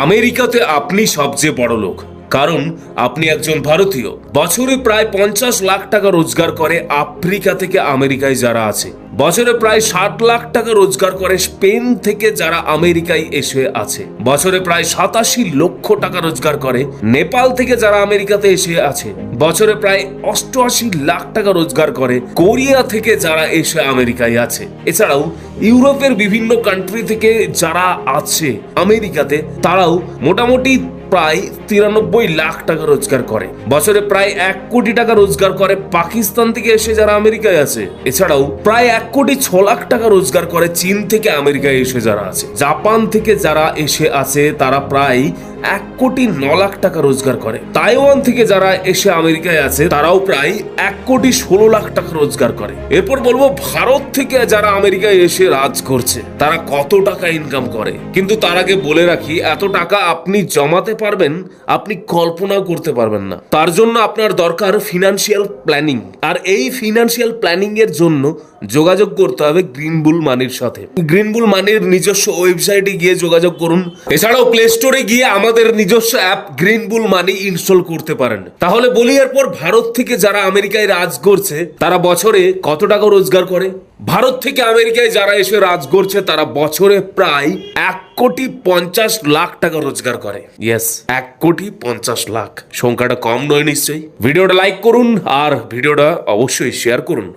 আমেরিকাতে আপনি সবচেয়ে বড় লোক, কারণ আপনি একজন ভারতীয়। বছরে প্রায় 50 লাখ টাকা রোজগার করে আফ্রিকা থেকে আমেরিকায় যারা আছে। বছরে প্রায় 60 লাখ টাকা রোজগার করে স্পেন থেকে যারা আমেরিকায় এসে আছে। বছরে প্রায় 87 লক্ষ টাকা রোজগার করে নেপাল থেকে যারা আমেরিকাতে এসে আছে। বছরে প্রায় 88 লাখ টাকা রোজগার করে কোরিয়া থেকে যারা এসে আমেরিকায় আছে। এছাড়াও ইউরোপের বিভিন্ন কান্ট্রি থেকে যারা আছে আমেরিকাতে, তারাও মোটামুটি প্রায় 93 লাখ টাকা রোজগার করে। বছরে প্রায় 1 কোটি টাকা রোজগার করে পাকিস্তান থেকে এসে যারা আমেরিকায় আছে। এছাড়াও প্রায় 1 কোটি 6 লাখ টাকা রোজগার করে চীন থেকে আমেরিকায় এসে যারা আছে। জাপান থেকে যারা এসে আছে তারা প্রায় 1 কোটি 9 লাখ টাকা রোজগার করে। তাইওয়ান থেকে যারা এসে আমেরিকায় আছে তারাও প্রায় 1 কোটি 16 লাখ টাকা রোজগার করে। এরপর বলবো ভারত থেকে যারা আমেরিকায় এসে রাজ করছে তারা কত টাকা ইনকাম করে। কিন্তু তার আগে বলে রাখি, এত টাকা আপনি জমাতে পারবেন আপনি কল্পনাও করতে পারবেন না। তার জন্য আপনার দরকার ফিনান্সিয়াল প্ল্যানিং। আর এই ফিনান্সিয়াল প্ল্যানিং এর জন্য যোগাযোগ করতে হবে গ্রিন বুল মানির সাথে। গ্রিন বুল মানির নিজস্ব ওয়েবসাইটে গিয়ে যোগাযোগ করুন। এছাড়াও প্লে স্টোরে গিয়ে আমাদের নিজস্ব অ্যাপ গ্রিন বুল মানি ইনস্টল করতে পারেন। তাহলে বলি, এরপর ভারত থেকে যারা আমেরিকায় রাজ করছে তারা বছরে কত টাকা রোজগার করে। ভারত থেকে আমেরিকায় যারা এসে রাজ করছে তারা বছরে প্রায় 1 কোটি 50 লাখ টাকা রোজগার করে। ইয়েস, 1 কোটি 50 লাখ। সংখ্যাটা কম নয় নিশ্চয়ই। ভিডিওটা লাইক করুন আর ভিডিওটা অবশ্যই শেয়ার করুন।